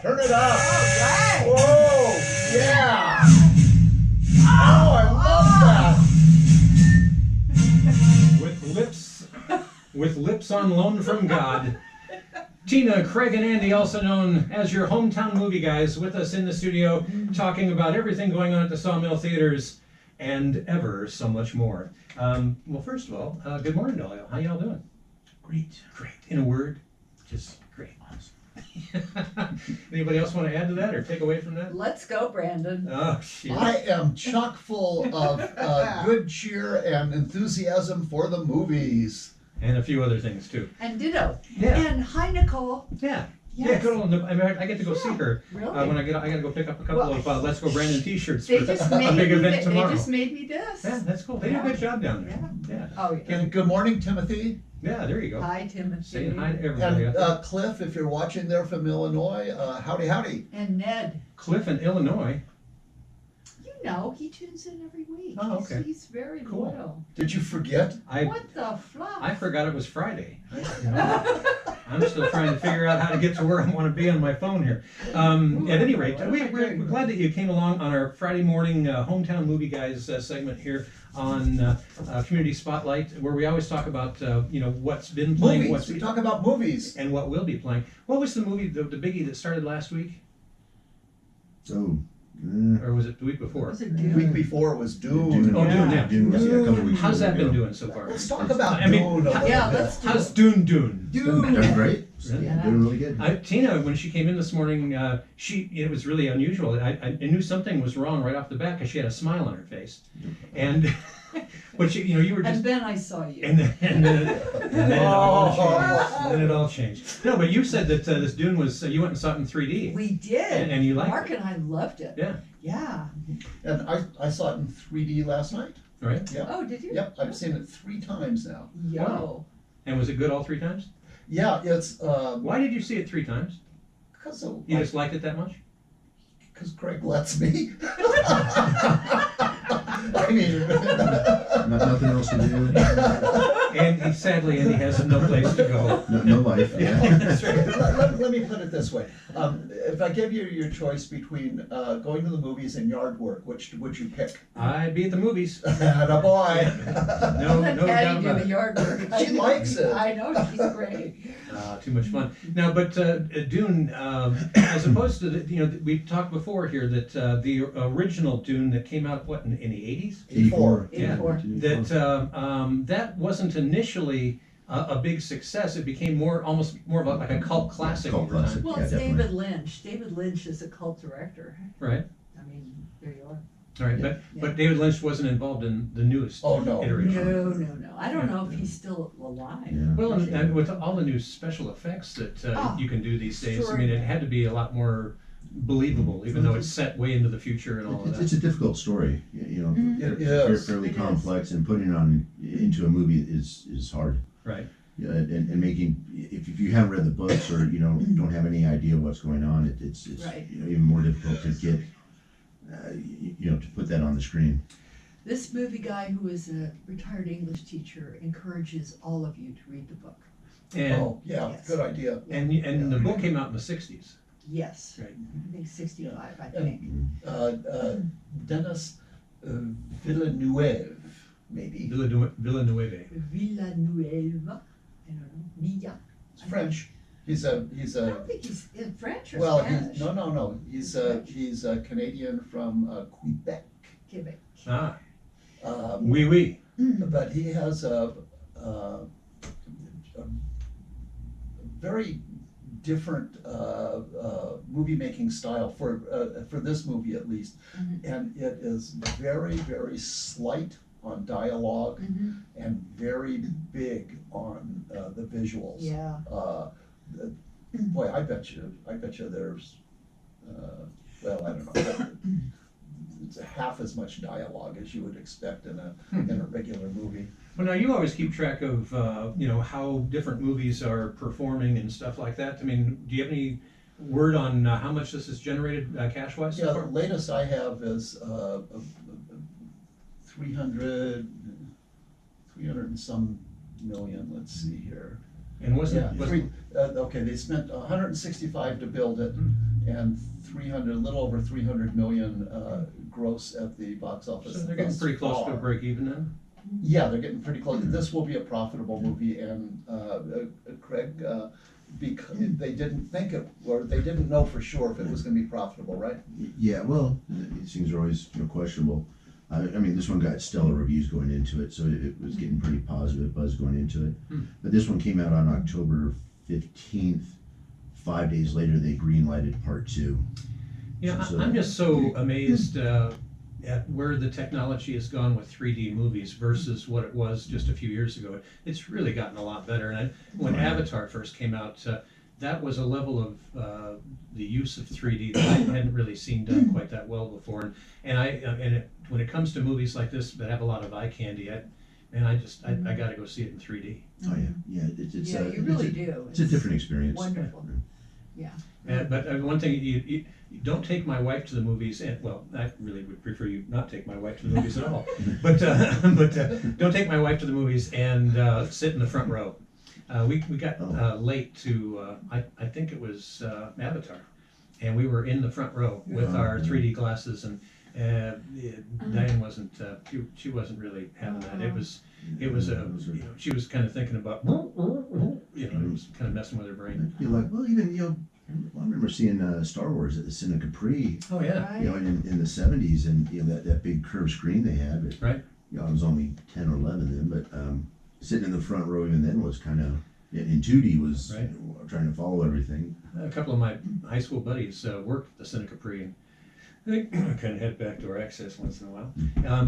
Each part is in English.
Turn it up. All right. Whoa, yeah. Oh, I love that. With lips on loan from God. Tina, Craig, and Andy, also known as your hometown movie guys, with us in the studio, talking about everything going on at the Sawmill Theaters and ever so much more. Well, first of all, good morning to all y'all. How y'all doing? Great. Great. In a word, just great. Anybody else want to add to that or take away from that? Let's go, Brandon. Oh, shit. I am chock full of good cheer and enthusiasm for the movies. And a few other things, too. And ditto. Yeah. And hi, Nicole. Yeah. Yes. Yeah, good old, I get to go see her Really? when I gotta go pick up a couple of Let's Go Brandon t-shirts for They just a made big me event tomorrow. They just made me this. Yeah, that's cool. They did a good job down there. Yeah. Oh, yeah. And good morning, Timothy. Yeah, there you go. Hi, Timothy. Saying hi to everybody. And Cliff, if you're watching there from Illinois, howdy, howdy. And Ned. Cliff in Illinois. You know, he tunes in every week. Oh, okay. He's very Cool. loyal. Did you forget? What the fluff? I forgot it was Friday. I'm still trying to figure out how to get to where I want to be on my phone here. At any rate, we're glad that you came along on our Friday morning Hometown Movie Guys segment here on Community Spotlight, where we always talk about what's been playing, Movies. We talk about movies. and what will be playing. What was the movie, the biggie that started last week? Or was it the week before? Was it The Dune? week before was Dune. Dune, yeah. Dune was, a couple weeks How's that ago. been doing so far? Let's talk about I mean, Dune a little Yeah, bit. let's do How's it. Dune? Dune. Doing great. Really? Yeah. Doing really good. Tina, when she came in this morning, it was really unusual. I knew something was wrong right off the bat because she had a smile on her face, and but you were just. And then I saw you. And then it all changed. No, but you said that this Dune was you went and saw it in 3D. We did. And you liked Mark it. and I loved it. Yeah. Yeah. And I saw it in 3D last night. Right. Yep. Oh, did you? Yep, I've seen it 3 times now. Yo. Wow. And was it good all 3 times? Yeah, it's Why did you see it 3 times? because You just liked it that much? Craig lets me. I mean, Nothing else to do. And Andy has no place to go. No life. Yeah. That's right. let me put it this way. If I give you your choice between going to the movies and yard work, which would you pick? I'd be at the movies. Attaboy. No Let doubt Patty do about the it. yard work. She likes it. I know, she's great. Too much fun. Now, but Dune, as opposed to we talked before here that the original Dune that came out in the 80s. 84. Yeah. 84. That wasn't initially a big success. It became almost more of like a cult classic Cult over time. classic. Well, Yeah, it's definitely. David Lynch. David Lynch is a cult director. Right. I mean, there you are. All right. Yeah. But David Lynch wasn't involved in the newest Oh, no. iteration. No. I don't know if he's still alive. Yeah. Well, and with all the new special effects that you can do these days, I mean, it had to be a lot more believable, even though it's set way into the future and all of It's that. a difficult story. It is. Fairly It is. complex, and putting it into a movie is hard. Right. Yeah, and making if you haven't read the books or don't have any idea what's going on, it's Right. even more difficult to get to put that on the screen. This movie guy, who is a retired English teacher, encourages all of you to read the book. And Oh, yeah, Yes. good idea. and the book came out in the 60s. Yes. Right. I think 65, I And- think. Dennis Villeneuve, maybe. Villanueva. Villanueva. I don't know. Milla. It's French. He's I a don't think he's in French or well, Spanish. no. He's a Canadian from Quebec. Quebec. Ah, Um, oui. But he has a very different movie making style for this movie at least, and it is very, very slight on dialogue and very big on the visuals. Yeah. Boy, I bet you there's well, I don't know. It's half as much dialogue as you would expect in a regular movie. Well, now you always keep track of how different movies are performing and stuff like that. I mean, do you have any word on how much this has generated cash-wise Yeah, so the far? latest I have is 300 and some million. Let's see here. And Okay, they spent 165 to build it, and 300, a little over 300 million gross at the box office. So they're getting thus pretty close to a far. break even then? Yeah, they're getting pretty close. This will be a profitable movie, and Craig, because they didn't think it, or they didn't know for sure if it was going to be profitable, right? Yeah, well, these things are always, questionable. I mean, this one got stellar reviews going into it, so it was getting pretty positive buzz going into it. But this one came out on October 15th. 5 days later, they green-lighted part 2. You know, So- I'm just so amazed at where the technology has gone with 3D movies versus what it was just a few years ago. It's really gotten a lot better. And when Avatar first came out, that was a level of the use of 3D that I hadn't really seen done quite that well before. And when it comes to movies like this that have a lot of eye candy, I got to go see it in 3D. Oh yeah, yeah. It's Yeah, you really do. It's a different experience. Wonderful. Yeah. But one thing, you don't take my wife to the movies, and well, I really would prefer you not take my wife to the movies at all. But don't take my wife to the movies and sit in the front row. We got late to I think it was Avatar, and we were in the front row with our 3D glasses, and Diane wasn't she wasn't really having that. It was she was kind of thinking about it was kind of messing with her brain. You're like, well, even I remember seeing Star Wars at the Cine Capri, Oh yeah, Right. in the '70s, and that big curved screen they had. But, right. I was only 10 or 11 then, but sitting in the front row even then was kind of, in 2D was Right. trying to follow everything. A couple of my high school buddies worked at the Cine Capri, and they kind of head back to our access once in a while.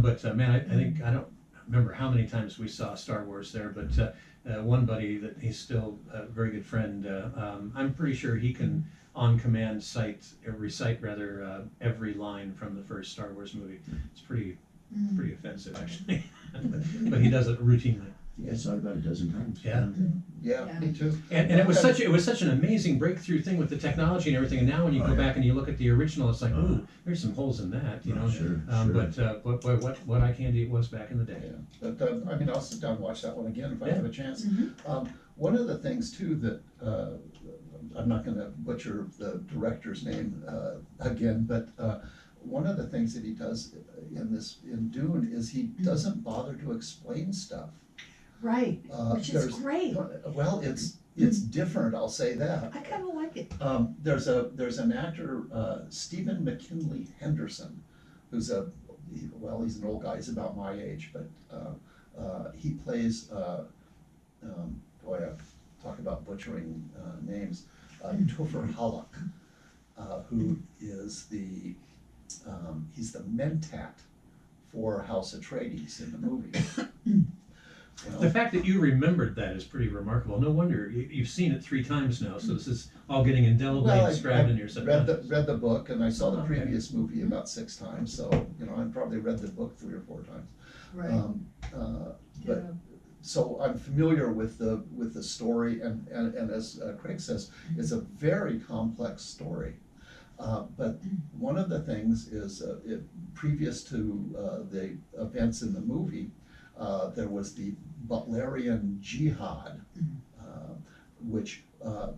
But man, I think I don't remember how many times we saw Star Wars there, but one buddy that he's still a very good friend. I'm pretty sure he can on command recite every line from the first Star Wars movie. It's pretty offensive actually, but he does it routinely. Yeah, I saw it about a dozen times. Yeah. Yeah, Yeah. me too. And it was such an amazing breakthrough thing with the technology and everything. And now when you Oh, go yeah. back and you look at the original, it's like, ooh, there's some holes in that, you know. Sure. But boy, what eye candy it was back in the day. Yeah, but I mean, I'll sit down and watch that one again if I Yeah. have a chance. One of the things too that I'm not going to butcher the director's name again, but one of the things that he does in Dune is he doesn't bother to explain stuff. Right, which is There's- great. Well, it's different. I'll say that. I kind of like it. There's an actor, Stephen McKinley Henderson, who's he's an old guy. He's about my age, but he plays. Boy, I talk about butchering names. Topher Halleck, who is he's the mentat for House Atreides in the movie. The fact that you remembered that is pretty remarkable. No wonder you've seen it 3 times now. So this is all getting indelibly inscribed in your subconscious. read the book, and I saw the Okay. previous movie about 6 times. So I probably read the book 3 or 4 times. Right. But so I'm familiar with the story, and as Craig says, it's a very complex story. But one of the things is, previous to the events in the movie, there was the Butlerian Jihad, which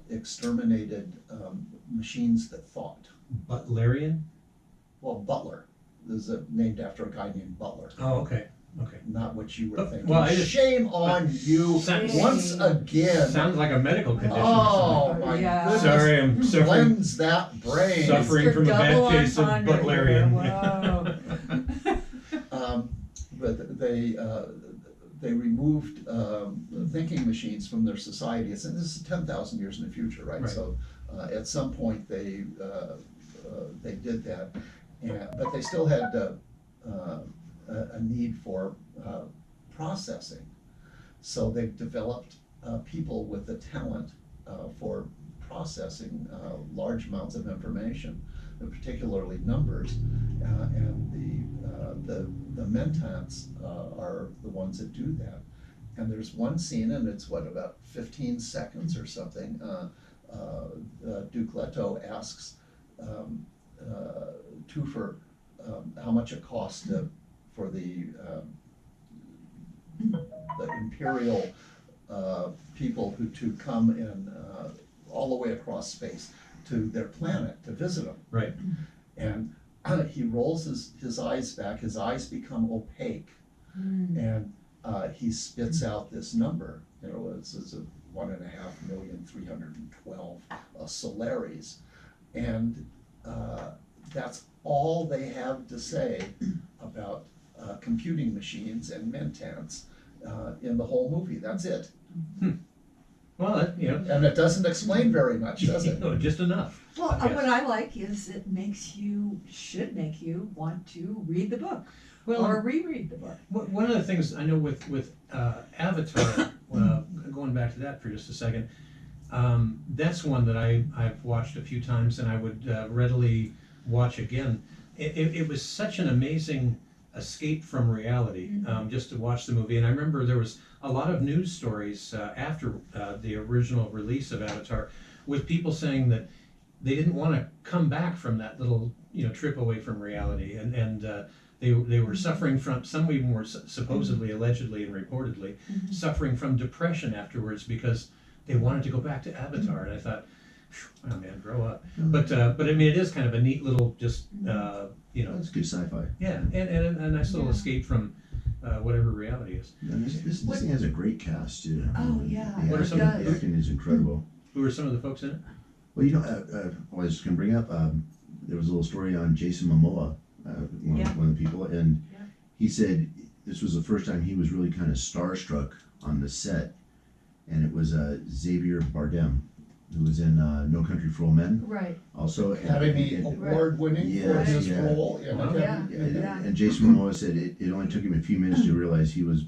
exterminated machines that thought. Butlerian? Well, Butler is named after a guy named Butler. Oh, okay. Okay. Not what you were But- thinking. well, I just- Shame on you Sounds- once again. Sounds like a medical condition. Oh or my Yeah. goodness! Sorry, I'm suffering. Cleanse that brain. Suffering from a bad Double case of entendre Butlerian. here. Whoa. But they removed thinking machines from their society. This is 10,000 years in the future, right? Right. So at some point they did that, but they still had a need for processing. So they've developed people with the talent for processing large amounts of information, particularly numbers, and the mentats are the ones that do that. And there's one scene, and it's about 15 seconds or something. Duke Leto asks Toofer how much it costs for the Imperial people to come in all the way across space to their planet to visit them. Right. And he rolls his eyes back, his eyes become opaque, and he spits out this number. You know, it's a 1,500,312 Solaris, and that's all they have to say about computing machines and mentants in the whole movie. That's it. Well, that, you know, And it doesn't explain very much, does it? no, just enough. Well, I guess. what I like is it should make you want to read the book or reread the book. One of the things I know with Avatar, going back to that for just a second, that's one that I've watched a few times and I would readily watch again. It was such an amazing escape from reality, just to watch the movie. And I remember there was a lot of news stories after the original release of Avatar, with people saying that they didn't want to come back from that little trip away from reality, and they were suffering from, some even were supposedly, allegedly, and reportedly suffering from depression afterwards because they wanted to go back to Avatar. And I thought, oh man, grow up. But I mean, it is kind of a neat little just That's good sci-fi. yeah, and a nice little escape from whatever reality is. And this thing has a great cast too. Oh, yeah, What are some it of The acting is incredible. Who are some of the folks in it? Well, I was going to bring up, there was a little story on Jason Momoa, one of the people, and he said this was the first time he was really kind of starstruck on the set, and it was Xavier Bardem, who was in No Country for Old Men. Right. Also, Academy Award winning for Yes, his yeah. role in Wow. Academy. And Jason Momoa said it only took him a few minutes to realize he was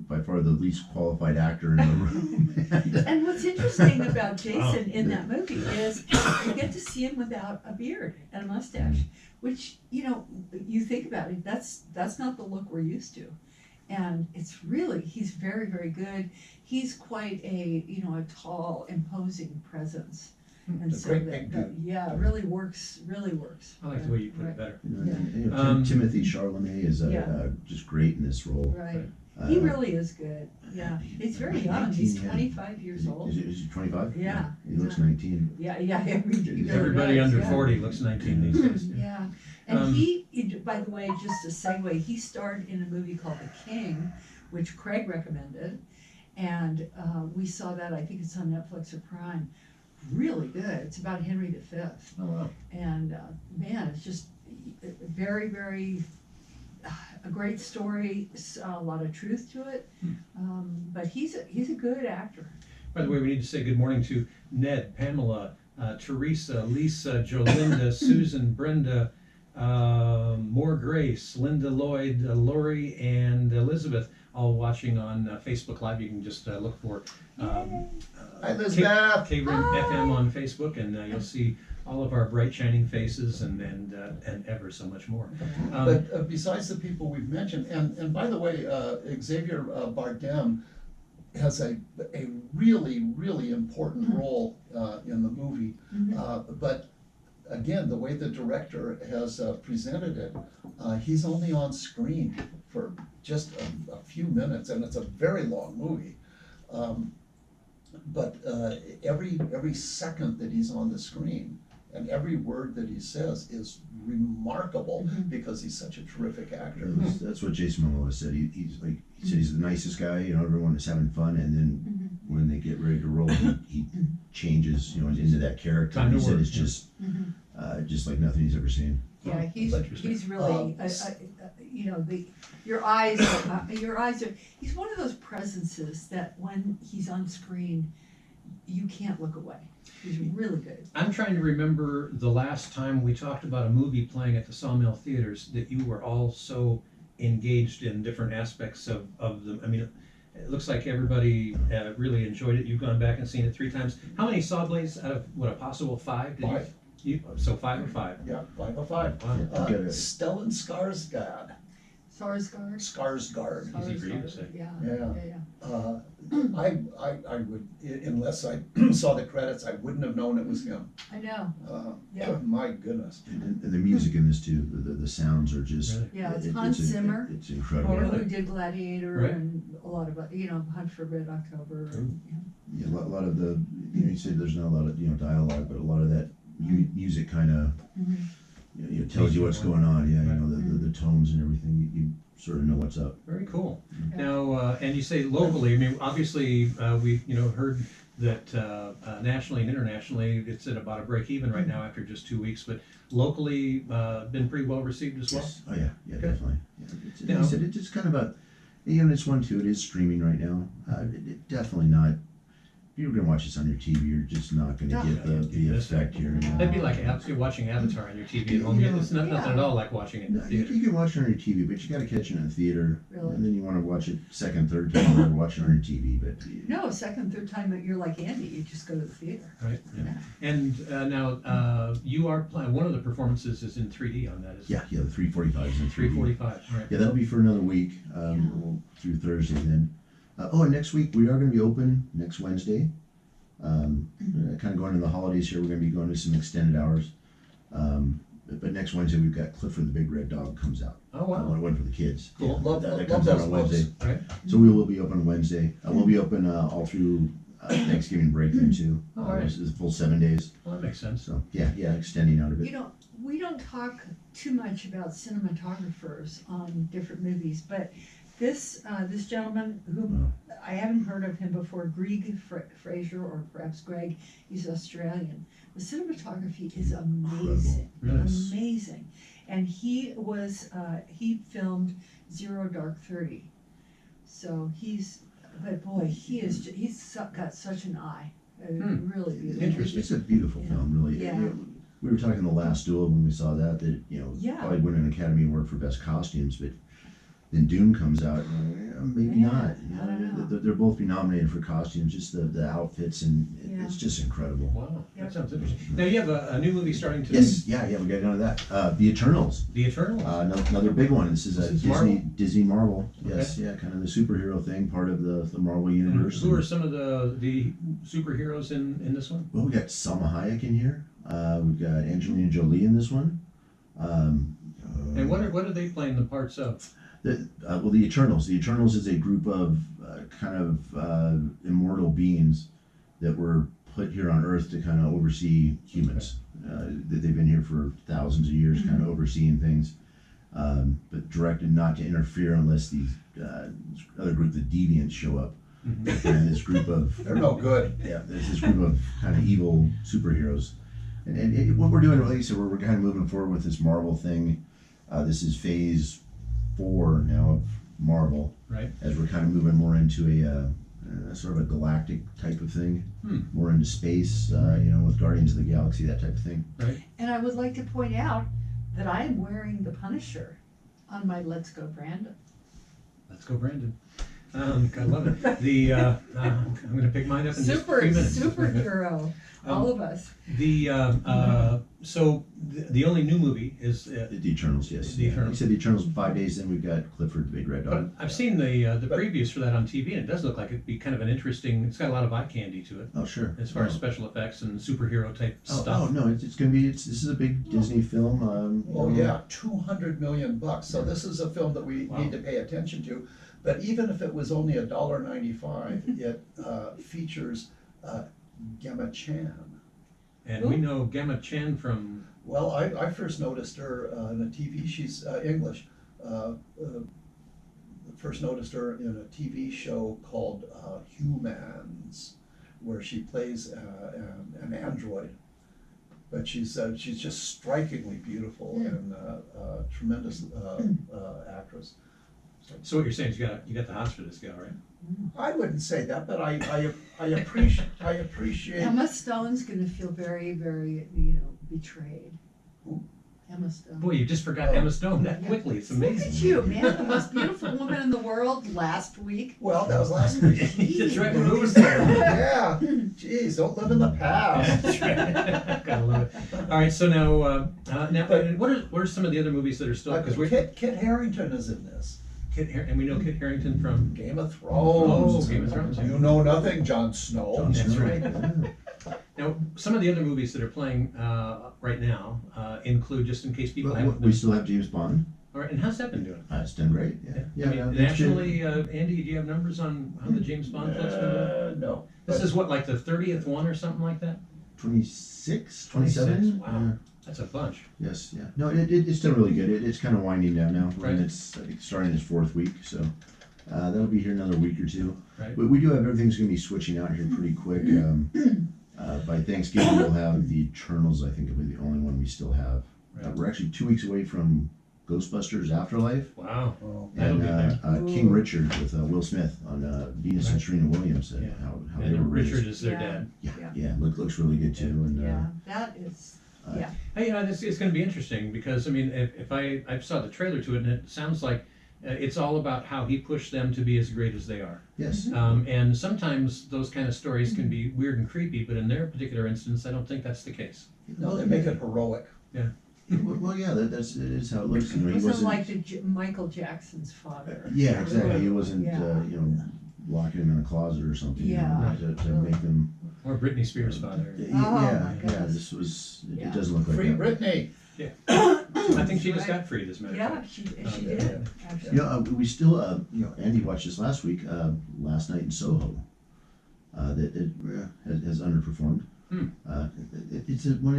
by far the least qualified actor in the room. And what's interesting about Jason in that movie is you get to see him without a beard and a mustache, which, you think about it, that's not the look we're used to. And it's really, he's very, very good. He's quite a tall, imposing presence. And A so great that, big dude. yeah, really works. I like the way you put it better. Timothy Chalamet is just great in this role. Right. He really is good. Yeah. He's very young. He's 19, 25 years old. Is he 25? Yeah. He looks 19. Yeah, really Everybody does, under yeah. 40 looks 19 these days. Yeah, and by the way, just a segue, he starred in a movie called The King, which Craig recommended, and we saw that, I think it's on Netflix or Prime. Really good. It's about Henry V. Oh wow. And man, it's just very, very a great story, a lot of truth to it, but he's a good actor. By the way, we need to say good morning to Ned, Pamela, Teresa, Lisa, Jolinda, Susan, Brenda, More Grace, Linda Lloyd, Lori, and Elizabeth, all watching on Facebook Live. You can just look for Hi, Elizabeth. Krim FM on Facebook, and you'll see all of our bright shining faces and ever so much more. But besides the people we've mentioned, and by the way, Xavier Bardem has a really, really important role in the movie. But again, the way the director has presented it, he's only on screen for just a few minutes, and it's a very long movie. But every second that he's on the screen and every word that he says is remarkable because he's such a terrific actor. That's what Jason Momoa said. He said he's the nicest guy. Everyone is having fun, and then when they get ready to roll, he changes, into that character. Time to He said work, it's just like nothing he's ever seen. Yeah, he's really, your eyes are, he's one of those presences that when he's on screen, you can't look away. He's really good. I'm trying to remember the last time we talked about a movie playing at the Sawmill Theaters that you were all so engaged in different aspects of the, I mean, it looks like everybody really enjoyed it. You've gone back and seen it 3 times. How many Saw Blades out of, what, a possible 5? Did 5. So 5 or 5? Yeah, 5 of 5. Wow. Stellan Skarsgård. Skarsgård. Easy for you to say. Yeah. I would, unless I saw the credits, I wouldn't have known it was him. I know. My goodness. And the music in this too, the sounds are just. Really? Yeah, it's Hans Zimmer. It's incredible. Who did Gladiator Right. and a lot of, Hunt for Red October. Yeah, a lot of the, you said there's not a lot of, dialogue, but a lot of that music kind of tells you what's going on. Yeah, the tones and everything. You sort of know what's up. Very cool. Now, and you say locally. I mean, obviously, we heard that nationally and internationally, it's at about a break even right now after just 2 weeks. But locally, been pretty well received as well. Yes. Oh yeah, Good. definitely. Yeah, Now- like I said, it's just kind of a, it's one too. It is streaming right now. It definitely not. If you're gonna watch this on your TV, you're just not gonna get the effect here. That'd be like watching Avatar on your TV at home. It's nothing at all like watching it in the No, theater. you can watch it on your TV, but you got to catch it in the theater, Really? and then you want to watch it second, third time, or watch it on your TV. But No, second, third time that you're like Andy, you just go to the theater. Right. Yeah. And now you are playing. One of the performances is in 3D on that. Isn't yeah, the 345s and 345. Right. Yeah, that'll be for another week through Thursday then. And next week we are going to be open next Wednesday. Kind of going into the holidays here, we're going to be going to some extended hours. But next Wednesday we've got Clifford the Big Red Dog comes out. Oh wow. One for the kids. Cool. Love That love comes out those on books. Wednesday. Right. So we will be open Wednesday. We'll be open all through Thanksgiving break then too. Oh, all right. This is a full 7 days. Well, that makes sense. So yeah, extending out a bit. We don't talk too much about cinematographers on different movies, but this gentleman who I haven't heard of him before, Greg Fraser, or perhaps Greg, he's Australian. The cinematography is amazing, Really? amazing, and he filmed Zero Dark 30. So he's got such an eye, really beautiful. Interesting. It's a beautiful film, really. Yeah. We were talking The Last Duel when we saw that probably win an Academy Award for Best Costumes, but then Dune comes out, maybe Yeah, not. I don't know. They'll both be nominated for costumes, just the outfits, and it's just incredible. Wow. Yeah. That sounds interesting. Now you have a new movie starting today. Yes, yeah, we got into that. The Eternals, The Eternals. another big one. This is a This is Disney Marvel? Marvel. Yes, yeah, kind of the superhero thing, part of the Marvel universe. Who are some of the superheroes in this one? Well, we got Salma Hayek in here. We've got Angelina Jolie in this one. And what are they playing the parts of? The Eternals. The Eternals is a group of immortal beings that were put here on Earth to kind of oversee humans. That they've been here for thousands of years, kind of overseeing things, but directed not to interfere unless these other group, the Deviants, show up. Mm-hmm. And this group of They're no good. there's this group of kind of evil superheroes. And what we're doing, like you said, we're kind of moving forward with this Marvel thing. This is phase 4 now of Marvel, Right. as we're kind of moving more into a sort of a galactic type of thing, more into space, with Guardians of the Galaxy, that type of thing. Right. And I would like to point out that I am wearing the Punisher on my Let's Go Brandon. Let's go, Brandon. I love it. I'm going to pick mine up in just 3 minutes. Superhero, all of us. So the only new movie is. The Eternals, yes. The Eternals. You said the Eternals 5 days, then we've got Clifford the Big Red But Dog. I've seen the previews for that on TV, and it does look like it'd be kind of an interesting. It's got a lot of eye candy to it Oh, sure. as far as special effects and superhero type Oh, stuff. no, it's going to be, this is a big Disney film. Oh yeah, $200 million. So this is a film that we need to pay attention to. But even if it was only $1.95, it features Gemma Chan. And we know Gemma Chan from. Well, I first noticed her in a TV. She's English. First noticed her in a TV show called Humans, where she plays an android. But she's just strikingly beautiful and a tremendous actress. So what you're saying is you got the hots for this gal, right? I wouldn't say that, but I appreciate. Emma Stone's going to feel very, very, betrayed. Who? Emma Stone. Boy, you just forgot Emma Stone that quickly. It's Look amazing. at you, man, the most beautiful woman in the world last week. Well, that was last week. That's right, we're moving there. Yeah. Jeez, don't live in the past. That's right. Gotta love it. All right, so now what are some of the other movies that are still? Because Kit Harington is in this. And we know Kit Harington from. Game of Thrones. Oh, Game of Thrones. You know nothing, Jon Snow. That's right. Now, some of the other movies that are playing right now include, just in case people haven't. We still have James Bond. All right, and how's that been doing? It's done great. Yeah. I mean, nationally, Andy, do you have numbers on how the James Bond flick's been doing? No. This is what, like the 30th one or something like that? 26, 27. Wow. That's a bunch. Yes, yeah. No, it's still really good. It's kind of winding down now. Right. And it's, I think, starting its 4th week, so that'll be here another week or two. Right. But we do have everything's going to be switching out here pretty quick. By Thanksgiving, we'll have the Eternals. I think will be the only one we still have. Right. We're actually 2 weeks away from Ghostbusters Afterlife. Wow. Oh, That'll be there. King Richard with Will Smith on Venus and Serena Williams. Yeah. How they were And raised. Richard is their Yeah. dad. Yeah. Looks really good too. And Yeah, that is, yeah. Hey, it's going to be interesting because I mean, if I saw the trailer to it, and it sounds like it's all about how he pushed them to be as great as they are. yes. And sometimes those kind of stories can be weird and creepy, but in their particular instance, I don't think that's the case. no, they make it heroic. Well, yeah, it is how it looks. You know, It he wasn't wasn't. like Michael Jackson's father. Yeah, exactly. He wasn't, Yeah. locking him in a closet or something. Yeah. To make them. Or Britney Spears' father. Oh, my Yeah. goodness. This was. It Yeah. doesn't look like Free that. Britney. I think she just got freed, as a matter of Yeah, fact. she Yeah. did, actually. You know, we still, Andy watched this last week, last night in Soho. That it has underperformed. It's a one.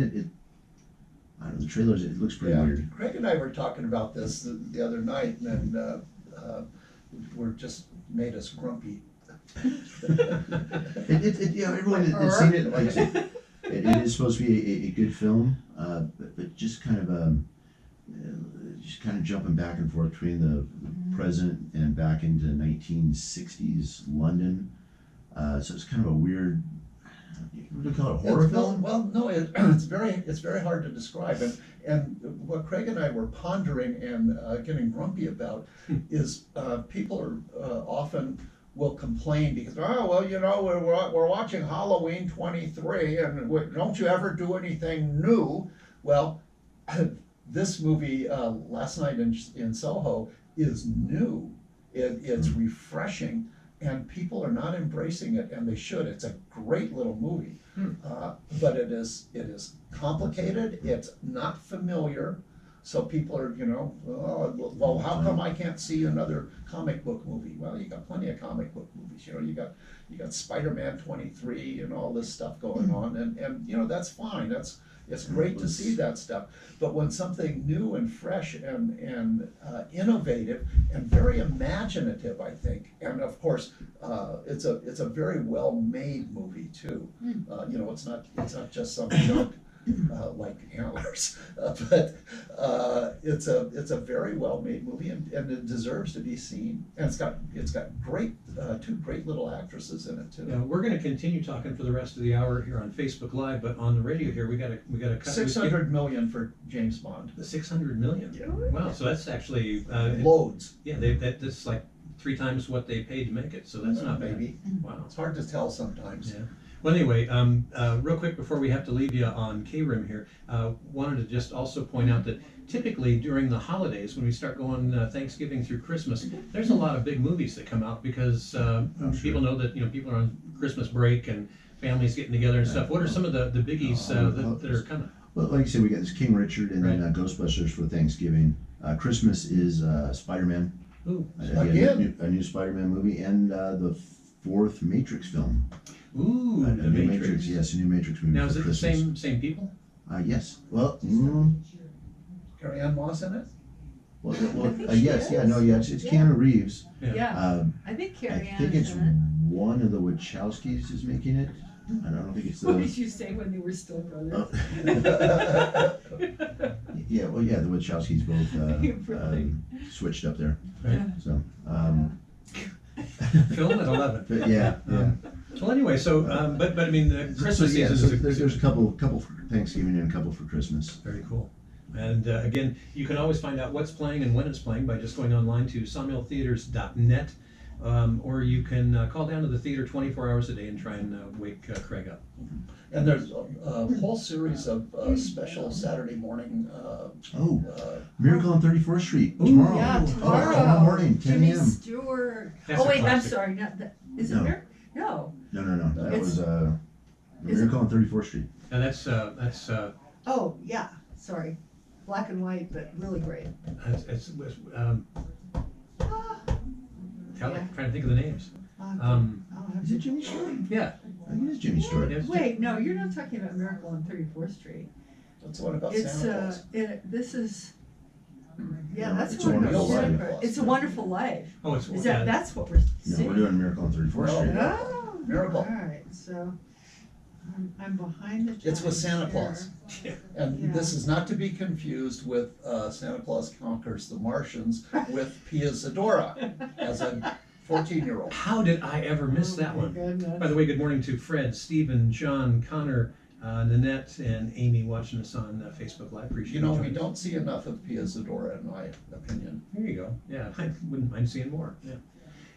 I don't know. The trailers. It looks pretty Yeah, weird. Craig and I were talking about this the other night, and we're just made us grumpy. Everyone that's seen it likes it. It is supposed to be a good film, but just kind of jumping back and forth between the present and back into 1960s London. So it's kind of a weird. Would you call it a horror film? Well, no, it's very hard to describe, and what Craig and I were pondering and getting grumpy about is people are often will complain because we're watching Halloween 23 and don't you ever do anything new? Well, this movie last night in Soho is new. It's refreshing. And people are not embracing it, and they should. It's a great little movie, but it is complicated. It's not familiar, so people are well, how come I can't see another comic book movie? Well, you got plenty of comic book movies. You got Spider-Man 23 and all this stuff going on, and that's fine. It's great to see that stuff. But when something new and fresh and innovative and very imaginative, I think, and of course, it's a very well made movie too. It's not just some junk like Antlers, but it's a very well made movie, and it deserves to be seen. And it's got great two great little actresses in it too. Now, we're going to continue talking for the rest of the hour here on Facebook Live, but on the radio here, we got to cut. 600 million for James Bond. 600 million. Yeah. Wow. So that's actually Loads. yeah. That's like 3 times what they paid to make it. So that's not bad. Maybe. Wow. It's hard to tell sometimes. Yeah. Well, anyway, real quick before we have to leave you on Krim here, wanted to just also point out that typically during the holidays, when we start going Thanksgiving through Christmas, there's a lot of big movies that come out because people know that people are on Christmas break and families getting together and stuff. What are some of the biggies that are coming? Well, like I said, we got this King Richard and then Ghostbusters for Thanksgiving. Christmas is Spider-Man. Ooh. Again? A new Spider-Man movie, and the 4th Matrix film. Ooh, A the new Matrix. Yes, a new Matrix movie. Now, for is it the Christmas. same people? Yes. Well, Carrie Ann Moss in it? well, I think she yes, is. yeah, no, yeah, it's Keanu Reeves. Yeah, I think I Carrie Ann think is it's in it. one of the Wachowskis is making it. I don't think it's What the. did you say when they were still brothers? Yeah, well, yeah, the Wachowskis both Really? switched up there. Right. So, Film at 11. but yeah. Well, anyway, so but I mean the Christmas yeah, season so is there's a couple for Thanksgiving and a couple for Christmas. very cool. And again, you can always find out what's playing and when it's playing by just going online to sawmilltheaters.net, or you can call down to the theater 24 hours a day and try and wake Craig up. And there's a whole series of special Saturday morning. Miracle on 34th Street Ooh, tomorrow. Yeah, tomorrow. Tomorrow morning, 10 Jimmy a.m. Stewart. That's Oh a wait, I'm classic. sorry. Not that. Is No. it there? No. No. That It's- was Is it- Miracle on 34th Street. And that's Oh yeah. Sorry. Black and white, but really great. trying to think of the names. I'll have Is to- it Jimmy Stewart? Yeah. I think it is Jimmy Stewart. Yes. Wait, no, you're not talking about Miracle on 34th Street. That's the one about It's, Santa Claus. this is, yeah, No, that's It's a Wonderful Wonderful Life. Life. It's a Wonderful Life. Oh, it's Is yeah. that, that's what we're No, seeing? we're doing Miracle on 34th No. Street. Oh, Miracle. all right, so I'm behind the times. It's with Santa here. Claus. Yeah. And Yeah. this is not to be confused with Santa Claus Conquers the Martians with Pia Zadora as a 14-year-old. How did I ever miss Oh, that my one? goodness. By the way, good morning to Fred, Stephen, John, Connor, Nanette, and Amy watching us on Facebook Live. Appreciate You know, you we joining us. don't see enough of Pia Zadora, in my opinion. There you go. Yeah, I wouldn't mind seeing more. Yeah.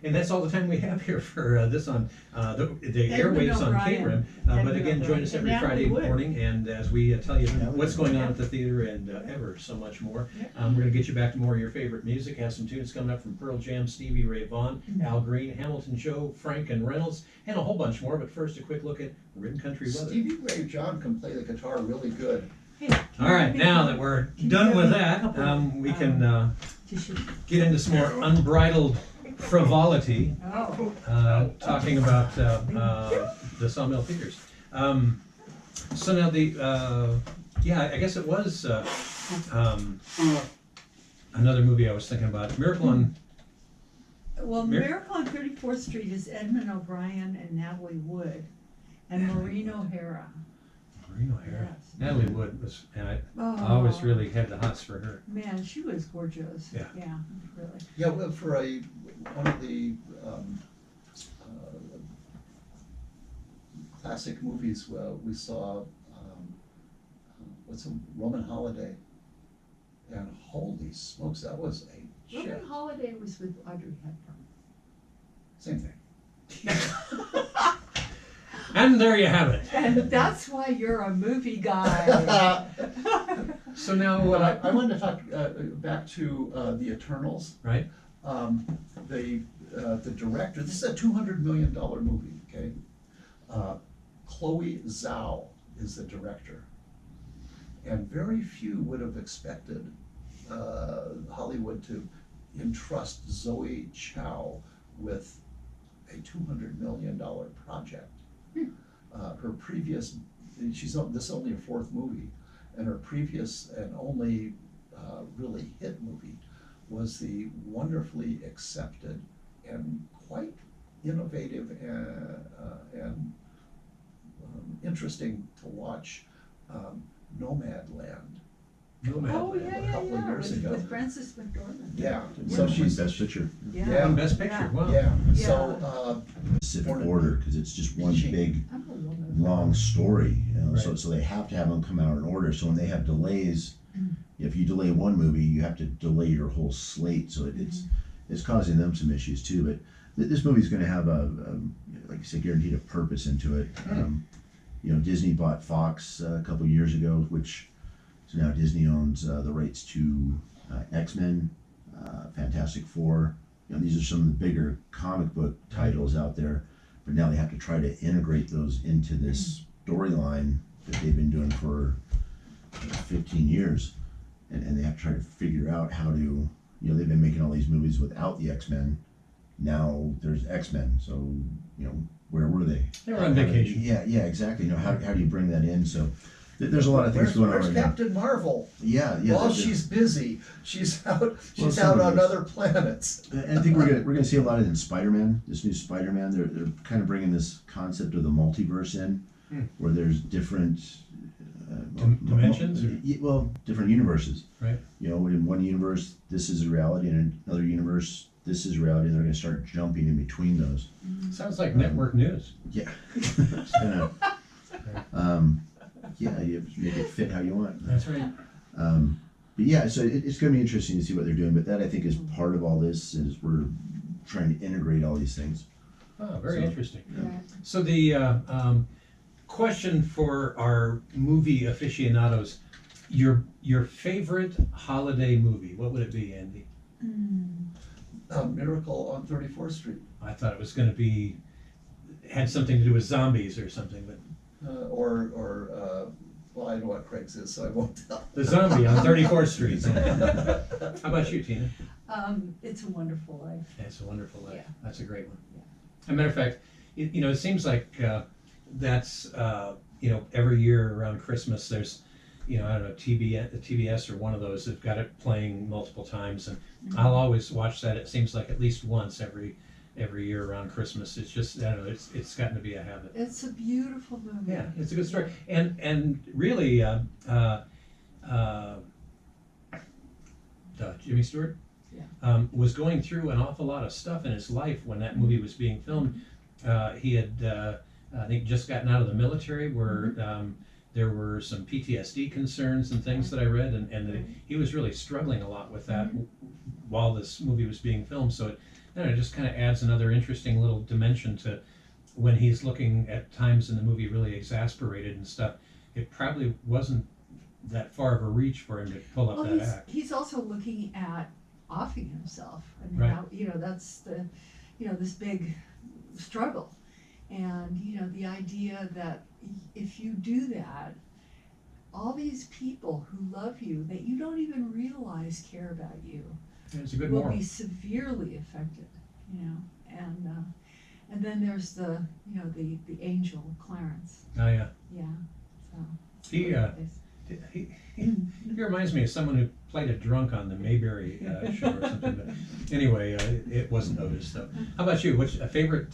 And that's all the time we have here for this on the airwaves on O'Brien. Krim. But Edmund again, join O'Brien. us And every Natalie Friday Wood. morning, and as we tell you Natalie what's Wood. going on at the theater and ever so much more. Yeah. We're going to get you back to more of your favorite music. Have some tunes coming up from Pearl Jam, Stevie Ray Vaughan, Al Green, Hamilton Joe, Frank and Reynolds, and a whole bunch more. But first, a quick look at Written Country Weather. Stevie Ray Vaughan can play the guitar really good. Hey, All right, now that we're done with that, we can tissue. get into some more unbridled frivolity. Oh, Talking about the Sawmill Theaters. So now yeah, I guess it was another movie I was thinking about. Miracle on, well, Miracle on 34th Street is Edmund O'Brien and Natalie Wood and Maureen O'Hara. Maureen O'Hara. Yes. Natalie Wood was, and I Oh, always really had the hots for her. Man, she was gorgeous. Yeah. Yeah, really. Yeah, well, for one of the classic movies, we saw what's a Roman Holiday, and holy smokes, that was a Roman shit. Holiday was with Audrey Hepburn. Same thing. And there you have it. And that's why you're a movie guy. So now, But I wanted to talk back to the Eternals. right? The director. This is a $200 million movie. Okay, Chloe Zhao is the director, and very few would have expected Hollywood to entrust Zoe Chow with a $200 million project. Her previous, this is only her fourth movie, and her previous and only really hit movie was the wonderfully accepted and quite innovative and interesting to watch Nomadland. Oh, yeah, a yeah, couple of yeah, years ago. with Frances McDormand. Yeah, So so she's she's, Best Picture. Yeah. Won Best Picture. Yeah. Wow. yeah, Yeah. so, Specific order, because it's just one big, I'm a woman. long story, you know, Right. so they have to have them come out in order. So when they have delays, Mm. if you delay one movie, you have to delay your whole slate. So it's causing them some issues too. But this movie's going to have like you said, guaranteed a purpose into it. You know, Disney bought Fox a couple years ago, which so now Disney owns the rights to X-Men, Fantastic Four. You know, these are some of the bigger comic book titles out there. But now they have to try to integrate those into this storyline that they've been doing for 15 years. And they have to try to figure out how to, you know, they've been making all these movies without the X-Men. Now there's X-Men. So, you know, where were they? They were on vacation. Yeah, exactly. You know, how do you bring that in? So there's a lot of things where's, going on where's right now. Captain Marvel? Yeah. While the- she's busy, she's out some of on those. other planets. And I think we're gonna see a lot of it in Spider-Man. This new Spider-Man, they're kind of bringing this concept of the multiverse in, where there's different Dimensions, or? well, different universes. Right. You know, in one universe, this is reality, and in another universe, this is reality. And they're going to start jumping in between those. Sounds like network news. Yeah. It's gonna, yeah, you have to make it fit how you want. That's right. But yeah, so it's going to be interesting to see what they're doing. But that I think is part of all this is we're trying to integrate all these things. Oh, very So, interesting. Yeah. So the question for our movie aficionados, your favorite holiday movie, what would it be, Andy? Miracle on 34th Street, I thought it was going to be, had something to do with zombies or something, but well, I know what Craig's is, so I won't tell. the zombie on 34th Street. How about you, Tina? It's a Wonderful Life. It's a Wonderful Life. Yeah. That's a great one. Yeah. As a matter of fact, it seems like that's every year around Christmas there's I don't know, TBS or one of those have got it playing multiple times, and I'll always watch that. It seems like at least once every year around Christmas. It's just, I don't know, it's gotten to be a habit. It's a beautiful movie. Yeah, it's a good story, and really, Jimmy Stewart was going through an awful lot of stuff in his life when that movie was being filmed. He had, I think, just gotten out of the military, where there were some PTSD concerns and things that I read, and he was really struggling a lot with that while this movie was being filmed. So it just kind of adds another interesting little dimension to when he's looking at times in the movie really exasperated and stuff. It probably wasn't that far of a reach for him to pull up that act. He's also looking at offing himself. I mean, Right. that's the, this big struggle. And, the idea that if you do that, all these people who love you that you don't even realize care about you It's a good will moral. be severely affected, and then there's the angel Clarence. Oh yeah. Yeah. So He reminds me of someone who played a drunk on the Mayberry show or something. But anyway, it wasn't noticed though. How about you? What's a favorite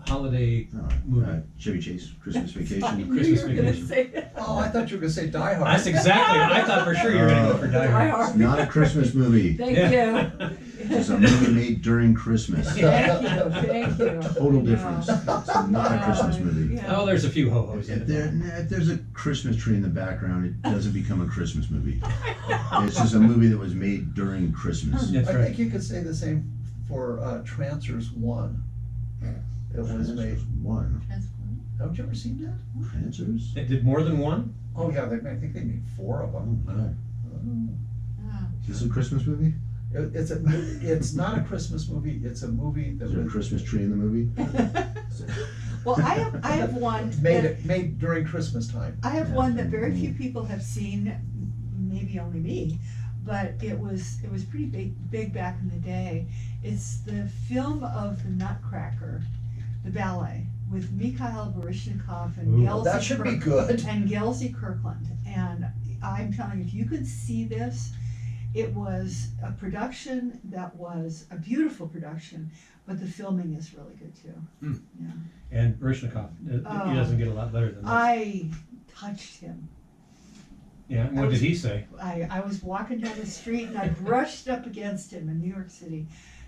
holiday movie? Chevy Chase, Christmas Vacation. I knew Christmas you were gonna Vacation. say it. Oh, I thought you were gonna say Die Hard. That's exactly. I thought for sure you were going to go for Die Die Hard. Hard. Not a Christmas movie. Thank Yeah. you. It's a movie made during Christmas. Thank you. Total difference. It's not a Christmas movie. Yeah. Oh, there's a few ho-hos in If there's a Christmas tree in the background, it doesn't become a Christmas movie. It's just a movie that was made during Christmas. That's I right. think you could say the same for Trancers 1. It was made. One. Haven't you ever seen that? Trancers? It did more than one? Oh yeah, I think they made 4 of Oh, them. God. Ah. Is this a Christmas movie? It's not a Christmas movie. It's a movie that Is there a was Christmas tree in the movie? Well, I have one made during Christmas time. I have one that very few people have seen, maybe only me, but it was pretty big back in the day. It's the film of the Nutcracker, the ballet, with Mikhail Baryshnikov and Ooh, Gelsey that should be good. and Gelsey Kirkland. And I'm telling you, if you could see this, it was a production that was a beautiful production, but the filming is really good too. Hmm. Yeah. And Baryshnikov, he doesn't get a lot better than that. I touched him. Yeah, and what did he say? I was walking down the street and I brushed up against him in New York City.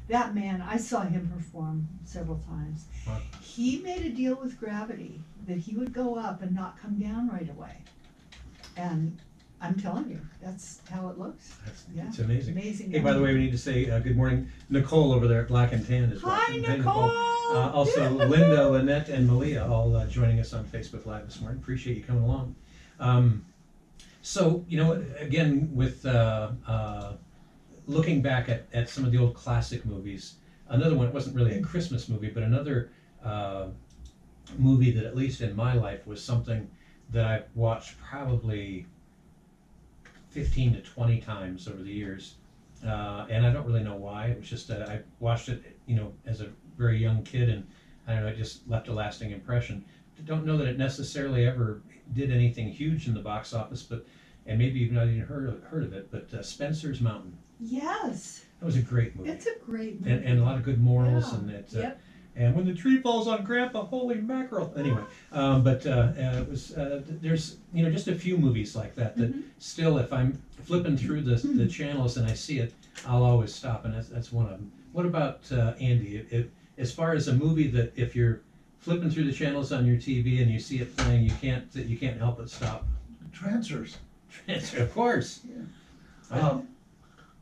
That man, I saw him perform several times. Wow. He made a deal with gravity that he would go up and not come down right away. And I'm telling you, that's how it looks. Yeah. It's amazing. Amazing. Hey, by the way, we need to say good morning. Nicole over there at Black and Tan is Hi, watching. Hey, Nicole. Also, Linda, Lynette, and Malia all joining us on Facebook Live this morning. Appreciate you coming along. So, again, with looking back at some of the old classic movies, another one, it wasn't really a Christmas movie, but another movie that, at least in my life, was something that I've watched probably 15 to 20 times over the years. And I don't really know why. It was just I watched it, as a very young kid, and I don't know, it just left a lasting impression. I don't know that it necessarily ever did anything huge in the box office, and maybe you've not even heard of it, but Spencer's Mountain. Yes, That was a great movie. it's a great movie. And a lot of good morals, Yeah. and it. Yep. And when the tree falls on Grandpa, holy mackerel! Anyway, it was there's just a few movies like that still, if I'm flipping through the channels and I see it, I'll always stop, and that's one of them. What about Andy? As far as a movie that if you're flipping through the channels on your TV and you see it playing, you can't help but stop. Trancers. Of course. Yeah.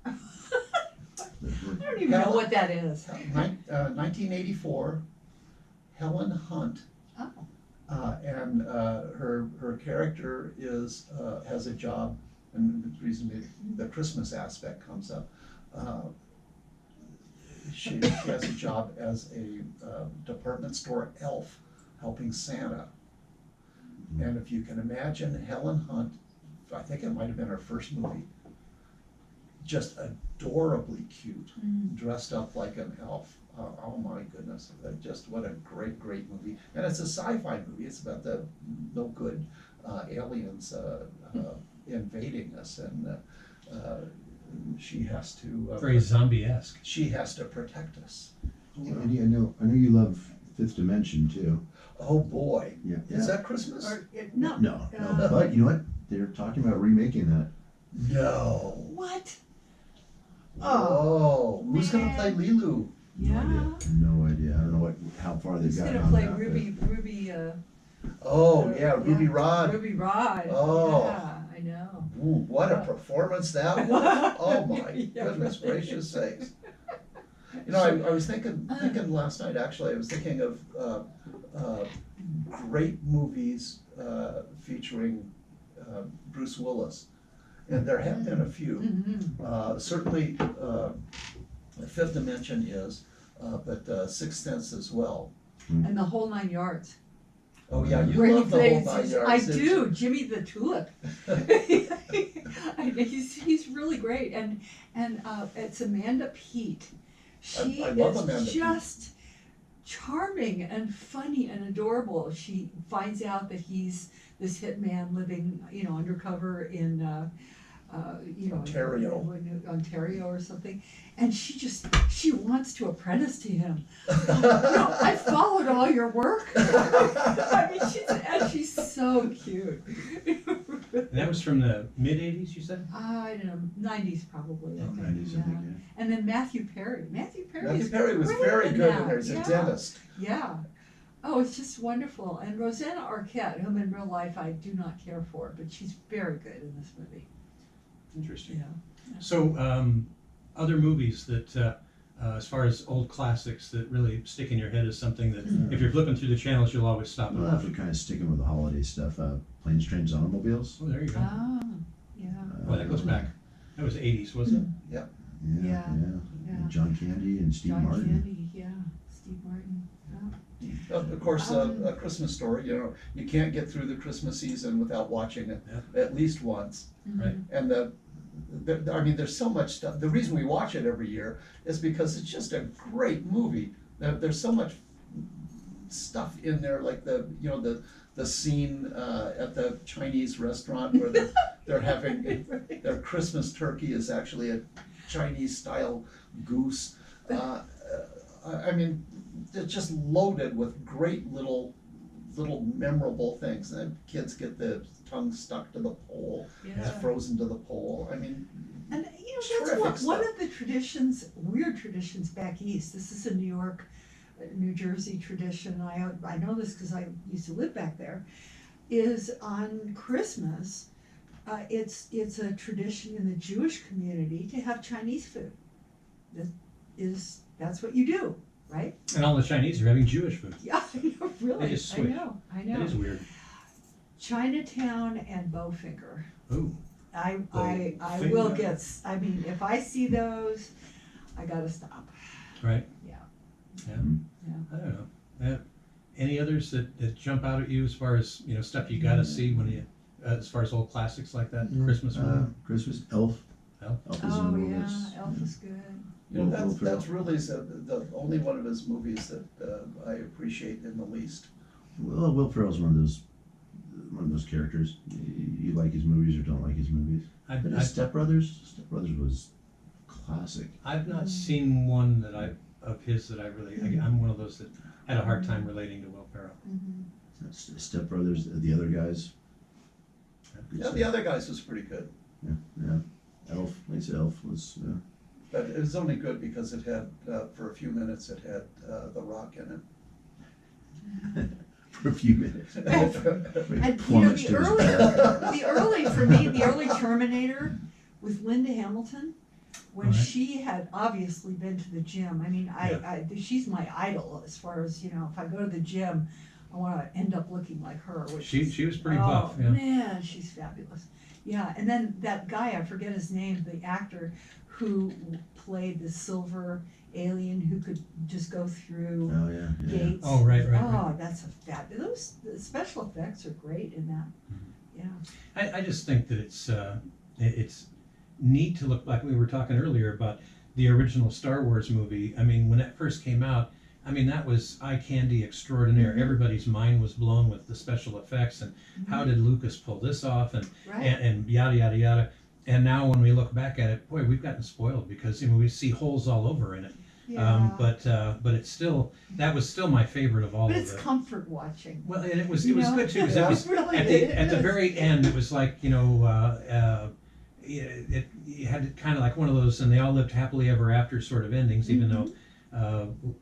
I don't even know what that is. 1984. Helen Hunt. Oh. And her character has a job, and the reason the Christmas aspect comes up. She has a job as a department store elf, helping Santa. And if you can imagine Helen Hunt, I think it might have been her first movie, just adorably cute, dressed up like an elf. oh my goodness, just what a great, great movie. And it's a sci-fi movie. It's about the no good aliens invading us, and she has to Very zombie-esque. she has to protect us. Yeah, Eddie, I know you love Fifth Dimension too. Oh boy, Yeah. is that Christmas? No. No, but you know what? They're talking about remaking that. No. What? Oh, who's gonna man. play Lilu? Yeah. No idea. I don't know how far they've He's gotten gonna on play that. Ruby, Oh yeah, Ruby Rod. Ruby Rod. Oh. Yeah, I know. Ooh, what a performance that was! Oh my Yeah, goodness right. gracious sakes! You know, I was thinking last night. Actually, I was thinking of great movies featuring Bruce Willis, and there have been a few. Mhm. Certainly, Fifth Dimension is, but Sixth Sense as well. And the whole 9 yards. Oh yeah, you Where he love the whole plays, 9 yards. I didn't do, you? Jimmy the Tulip. He's really great, and it's Amanda Peet. She I love is Amanda Peet. just charming and funny and adorable. She finds out that he's this hitman living, undercover in, Ontario. Ontario or something, and she wants to apprentice to him. I followed all your work. I mean, she's so cute. And that was from the mid-'80s, you said? I don't know, 90s probably. I think. 90s, I think, yeah. And then Matthew Perry. Matthew Perry was great very in good that. in there. He's Yeah. a dentist. Yeah. Oh, it's just wonderful. And Rosanna Arquette, whom in real life I do not care for, but she's very good in this movie. Interesting. Yeah. So, other movies that, as far as old classics that really stick in your head as something that, if you're flipping through the channels, you'll always stop and Well, if watch. we're kind of sticking with the holiday stuff, Planes, Trains, Automobiles. Oh, there you go. Ah, yeah. Well, that goes back. That was '80s, wasn't it? Yeah. Yeah. And John Candy and Steve John Martin. Candy, yeah. Steve Martin. Yeah. Of course, A Christmas Story. You can't get through the Christmas season without watching it at least once. Right. And I mean, there's so much stuff. The reason we watch it every year is because it's just a great movie. There's so much stuff in there, like the scene at the Chinese restaurant where they're having their Christmas turkey is actually a Chinese style goose. I mean, they're just loaded with great little memorable things. And kids get the tongue stuck to the pole, Yeah. it's frozen to the pole. I mean, And that's Terrific one stuff. of the traditions, weird traditions back east. This is a New York, New Jersey tradition. I know this because I used to live back there. Is on Christmas, it's a tradition in the Jewish community to have Chinese food. That's what you do, right? And all the Chinese are having Jewish food. Yeah, I know, really. They just I switch. know. That is weird. Chinatown and Bowfinger. Ooh. I Bowfinger. will get. I mean, if I see those, I gotta stop. Right. Yeah. Yeah. Yeah. I don't know. Any others that jump out at you as far as stuff you gotta see when you, as far as old classics like that, Christmas movie? Christmas, Elf. Elf? Elf is Oh another one yeah, that's- Elf is good. that's really the only one of his movies that I appreciate in the least. Well, Will Ferrell's one of those characters. You like his movies or don't like his movies. But his Step Brothers was classic. I've not seen one of his that I really. I'm one of those that had a hard time relating to Will Ferrell. Mm-hmm. Step Brothers, the other guys. Good Yeah, stuff. the other guys was pretty good, Yeah. Elf, like I said, Elf was. but it was only good because it had for a few minutes it had The Rock in For a few minutes. it. And Plummets to his back. the early Terminator with Linda Hamilton, when Right. she had obviously been to the gym. I mean, she's my idol as far as if I go to the gym, I want to end up looking like her. Which She was pretty buff. Oh Yeah. man, she's fabulous. Yeah, and then that guy, I forget his name, the actor who played the silver alien who could just go through Oh yeah. gates. Oh, right. Oh, that's a fabulous. The special effects are great in that. Yeah. I just think that it's neat to look back. We were talking earlier about the original Star Wars movie, I mean, when it first came out, I mean, that was eye candy extraordinaire. Everybody's mind was blown with the special effects and how did Lucas pull this off and Right. and yada yada yada. And now when we look back at it, boy, we've gotten spoiled because we see holes all over in it. Yeah. But it's still, that was still my favorite of all But of it's it. comfort watching. Well, and it was You know? good too because Yeah. it was Really, at the is. very end. It was like you had kind of like one of those, and they all lived happily ever after sort of endings, even though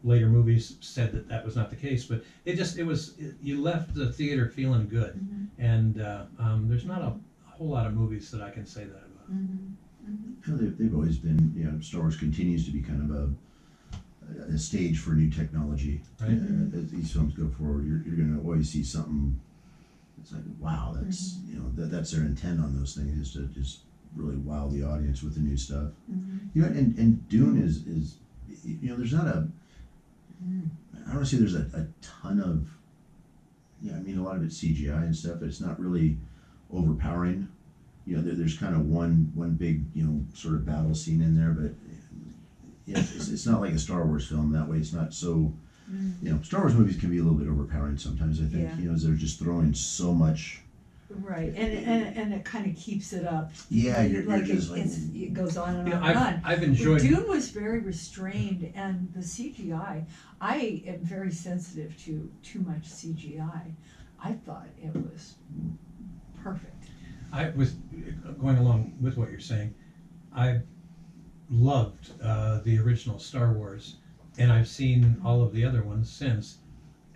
later movies said that that was not the case. But you left the theater feeling good, and there's not a whole lot of movies that I can say that about. You know, they've always been, you know, Star Wars continues to be kind of a stage for new technology. Right. As these films go forward, you're going to always see something. It's like, wow, that's you know that's their intent on those things, is to just really wow the audience with the new stuff. You know, and Dune is you know, there's not a I don't want to say there's a ton of, yeah, I mean, a lot of it's CGI and stuff, but it's not really overpowering. You know, there's kind of one big, you know, sort of battle scene in there, but yeah, it's not like a Star Wars film that way. It's not so, you know, Star Wars movies can be a little bit overpowering sometimes, I think, Yeah. you know, as they're just throwing so much. Right, and it kind of keeps it up. Yeah, you're like just like, it goes on and You know, on and on. I've enjoyed. Dune was very restrained, and the CGI. I am very sensitive to too much CGI. I thought it was perfect. I was going along with what you're saying. I loved the original Star Wars, and I've seen all of the other ones since,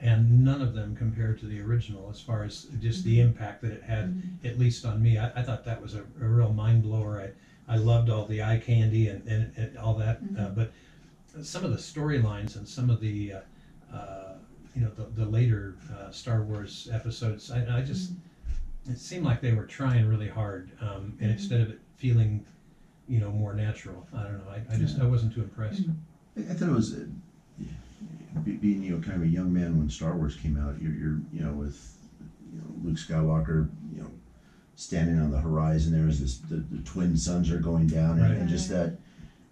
and none of them compared to the original as far as just the impact that it had, at least on me. I thought that was a real mind blower. I loved all the eye candy and all that, but some of the storylines and some of the you know, the later Star Wars episodes, I just, it seemed like they were trying really hard, and instead of it feeling, you know, more natural. I don't know. I wasn't too impressed. I thought it was being, you know, kind of a young man when Star Wars came out. You're you know, with, you know, Luke Skywalker, you know, standing on the horizon. There is the twin suns are going down, Right. and just that,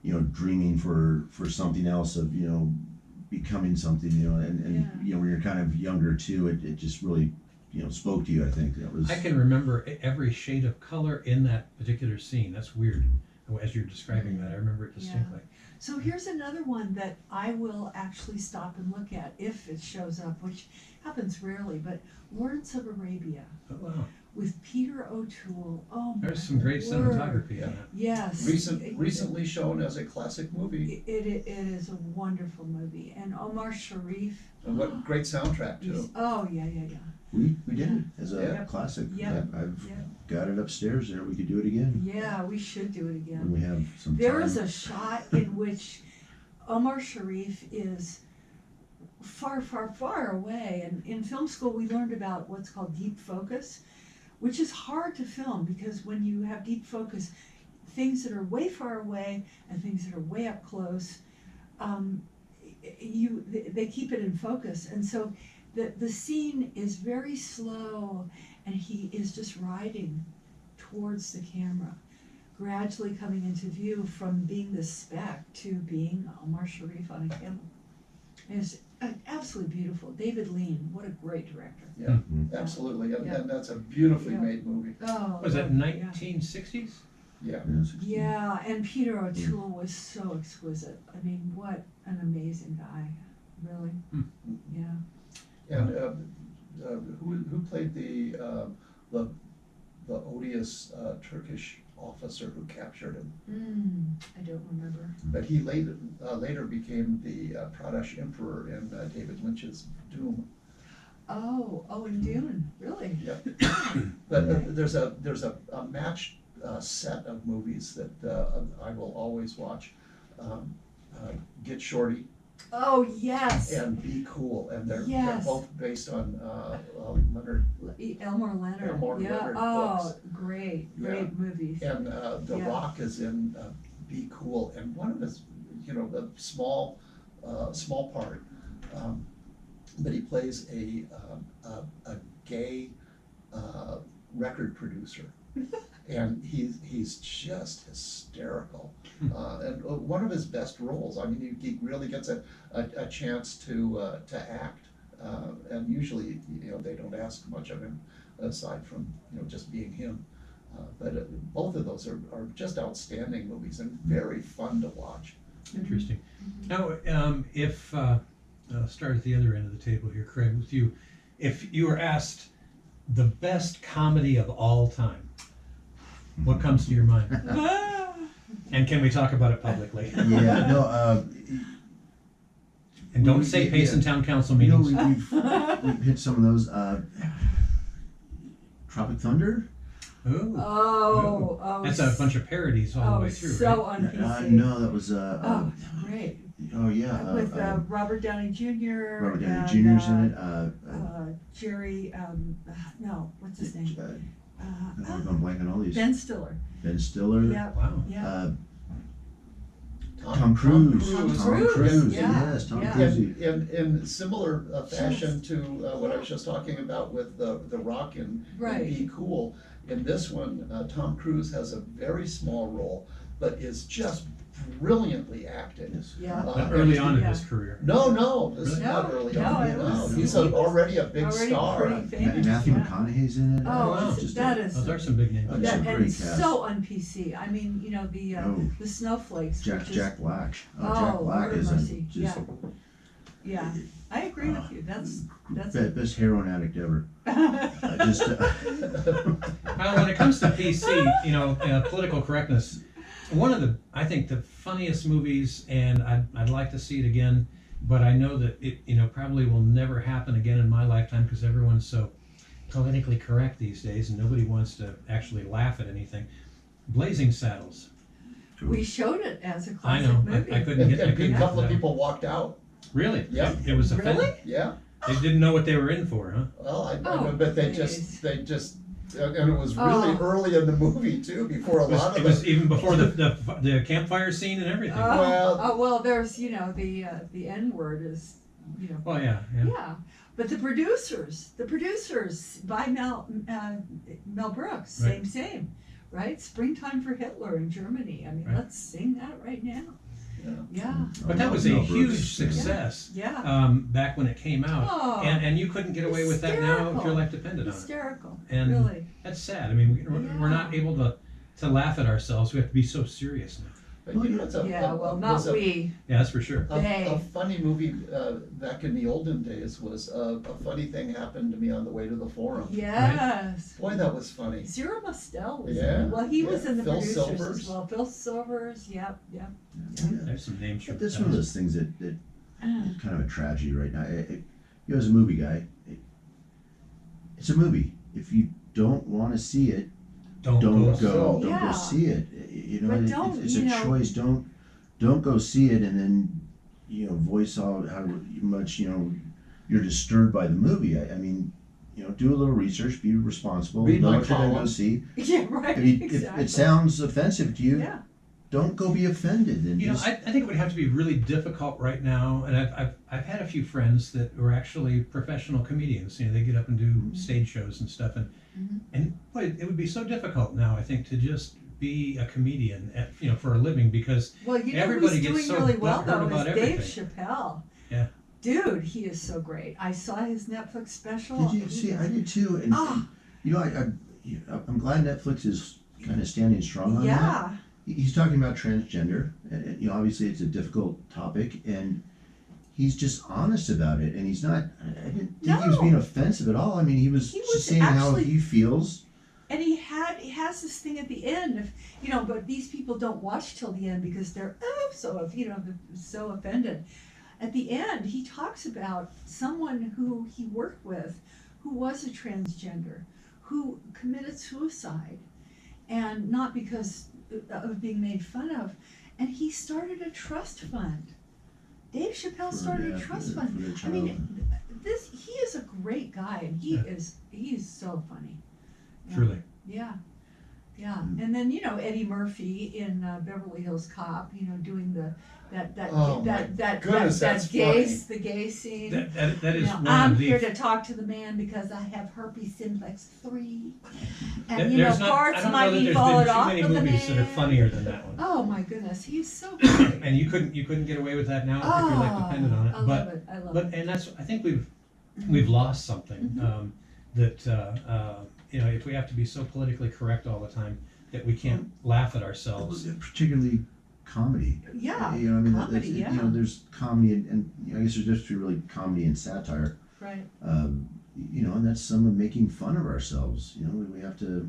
you know, dreaming for something else, of, you know, becoming something, you know, and you know, when you're kind of younger too, it just really, you know, spoke to you. I think that was. I can remember every shade of color in that particular scene. That's weird. As you're describing that, I remember it distinctly. So here's another one that I will actually stop and look at if it shows up, which happens rarely, but Lawrence of Arabia Oh, wow. with Peter O'Toole. Oh my There's some great word. cinematography in that. Yes. Recently shown as a classic movie. It is a wonderful movie. And Omar Sharif. And what great soundtrack too. Oh, yeah. We did it as a Yeah. classic. Yeah. I've Yeah. got it upstairs there. We could do it again Yeah, we should do it when again. we have some time. There is a shot in which Omar Sharif is far, far, far away. And in film school, we learned about what's called deep focus, which is hard to film because when you have deep focus, things that are way far away and things that are way up close, they keep it in focus. And so the scene is very slow, and he is just riding towards the camera, gradually coming into view from being the speck to being Omar Sharif on a camel. And it's absolutely beautiful. David Lean, what a great director. Yeah, absolutely. And that's a beautifully made movie. Oh, Was that yeah. 1960s? Yeah. Yeah, and Peter O'Toole was so exquisite. I mean, what an amazing guy, really. Yeah. And who played the odious Turkish officer who captured him? I don't remember. But he later became the Pradesh emperor in David Lynch's Doom. Oh, in Dune, really? Yeah. But there's a matched set of movies that I will always watch. Get Shorty Oh, yes. and Be Cool, and they're Yes. both based on Leonard. Elmore Leonard. Elmore yeah. Leonard Oh, books. great Yeah. movies. And The Yeah. Rock is in Be Cool, and one of his, you know, the small part, but he plays a gay record producer, and he's just hysterical. and one of his best roles. I mean, he really gets a chance to act, and usually, they don't ask much of him aside from, just being him. But both of those are just outstanding movies and very fun to watch. Interesting. Now, if I'll start at the other end of the table here, Craig, with you. If you were asked the best comedy of all time, what comes to your mind? And can we talk about it publicly? Yeah, no, And don't say Payson Town Council meetings. we've hit some of those. Tropic Thunder? Ooh. Oh, That's a bunch of parodies all the way through, so right? on PC. No, that was Oh, it's great. oh yeah, With Robert Downey Jr. Robert Downey and, Jr.'s in it. Jerry, no, what's his name? I'm blanking on all these. Ben Stiller. Ben Stiller. Yep. Wow. Yeah. Tom Cruise. Tom Tom Cruise, Cruise. yeah. Yes, Tom Yeah. Cruise. In similar fashion to what I was just talking about with the Rock and Right. Be Cool, in this one, Tom Cruise has a very small role, but is just brilliantly acted. Yes. Yeah. But early on in Yeah. his career. No, this is Really? not early No, on. it was- He's he was already a big already star. pretty famous. Matthew Yeah. McConaughey's in it. Oh, wow. Just that a- is. Those are some big names. That's That, a great and cast. so on PC. I mean, the snowflakes. Jack which is- Jack Black. Oh, Jack Black Lord is mercy. just Yeah, I agree with you. That's best heroin addict ever. Well, when it comes to PC, political correctness, one of I think the funniest movies, and I'd like to see it again, but I know that it, probably will never happen again in my lifetime because everyone's so politically correct these days and nobody wants to actually laugh at anything. Blazing Saddles. we showed it as a I classic know. movie. I couldn't And get. I a couldn't couple of get people walked out. Really? Yeah. It was offensive. Really? Yeah. They didn't know what they were in for, huh? Well, I Oh, know, but they please. just, and it was really Oh. early in the movie too, before a lot It of was them. even before the campfire scene and everything. Well- There's the N word is Well, yeah. yeah, but the producers by Mel Brooks, Right. same, right? Springtime for Hitler in Germany. I mean, Right. let's sing that right now. Yeah, But that was a Mel Brooks, huge success yeah. back when it came out. Oh, And you couldn't get away with that now if hysterical. your life depended on it. hysterical. And really. that's sad. I mean, we're not Yeah. able to laugh at ourselves. We have to be so serious now. But it's Not we. Yeah, that's for sure. A They. funny movie back in the olden days was a funny thing happened to me on the way to the forum. Yes. Boy, that was funny. Zero Mostel was in Yeah, it. Well, he was yeah. in the Phil producers Silvers. as well. Phil Silvers, yep. There's some names from But that's one of those things that Uh, is kind of a tragedy right now. As a movie guy, it's a movie. If you don't want to see it, Don't don't go. go. Don't Yeah. go see it. But don't, it's a choice. Don't go see it and then voice out how much you're disturbed by the movie. I mean, do a little research. Be responsible. Read Know my what you're gonna go column. see. yeah, right. If Exactly. it sounds offensive to you, Yeah. don't go be offended. And just I think it would have to be really difficult right now, and I've had a few friends that were actually professional comedians. They get up and do stage shows and stuff, and boy, it would be so difficult now. I think to just be a comedian, for a living, because Well, everybody who's gets doing so really well butthurt though about is Dave everything. Chappelle. Yeah. Dude, he is so great. I saw his Netflix special. did you see? I did too. And Oh. I'm glad Netflix is kind of standing strong on that. Yeah. He's talking about transgender, and obviously it's a difficult topic, and he's just honest about it. And he's not. I didn't think he was No. being offensive at all. I mean, he was He just was saying how actually- he feels. And he has this thing at the end of, but these people don't watch till the end because they're so offended. At the end, he talks about someone who he worked with, who was a transgender, who committed suicide, and not because of being made fun of, and he started a trust fund. Dave Chappelle started a trust fund. For the I child. mean, he is a great guy, and he is so funny. Yeah. Truly. Yeah. Yeah, and then Eddie Murphy in Beverly Hills Cop, doing that Oh, my goodness, that's gay funny. the gay scene. That is one I'm of the. here to talk to the man because I have herpes simplex 3, and There's not, I parts don't might know that be there's falling been too off many of the movies man. that are funnier than that one. Oh my goodness, he's so great. And you couldn't get away with that now if you're like dependent on it. I love it. I love But it. and that's, I think we've lost something, that if we have to be so politically correct all the time that we can't laugh at ourselves. Particularly comedy. Yeah, You know, I mean, comedy, yeah. there's comedy and I guess there's just between really comedy and satire. Right. And that's some of making fun of ourselves. We have to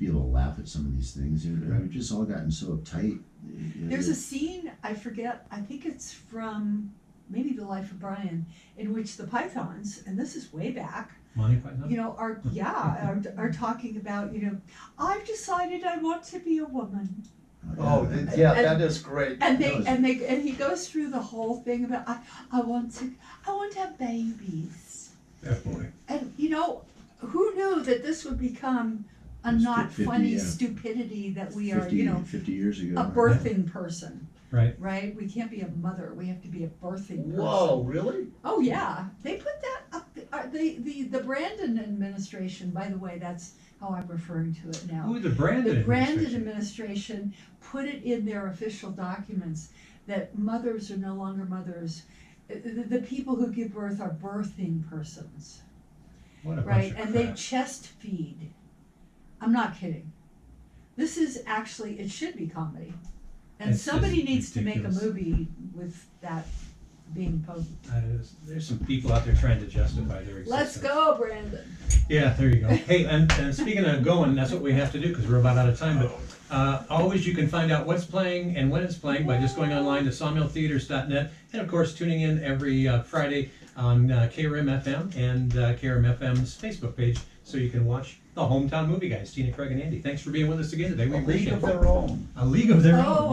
be able to laugh at some of these things. We've just all gotten so uptight. There's a scene, I forget, I think it's from maybe The Life of Brian, in which the Pythons, and this is way back, Monty Python? are talking about, I've decided I want to be a woman. Oh, And- that is great. And That was- and he goes through the whole thing about I want to have babies. Oh boy. And who knew that this would become a It's not 50, funny yeah. stupidity that we 50, are, 50 years ago. a birthing person, Right. right? We can't be a mother, we have to be a birthing person. Whoa, really? Oh yeah, they put that up. The Brandon administration, by the way, that's how I'm referring to it now. Ooh, the Brandon The Brandon administration. administration put it in their official documents that mothers are no longer mothers. The people who give birth are birthing persons, What a right? bunch of And they crap. chest feed. I'm not kidding. This is actually, it should be comedy. And It's somebody just needs to make a ridiculous. movie with that being potent. There's some people out there trying to justify their existence. Let's go, Brandon. Yeah, there you go. Hey, and speaking of going, that's what we have to do because we're about out of time. But always you can find out what's playing and when it's playing by just going online to sawmilltheaters.net and of course tuning in every Friday on KRM FM and KRM FM's Facebook page so you can watch the Hometown Movie Guys, Tina, Craig, and Andy. Thanks for being with us again today. We A league appreciate of it. their own. A League of Their Own. Oh,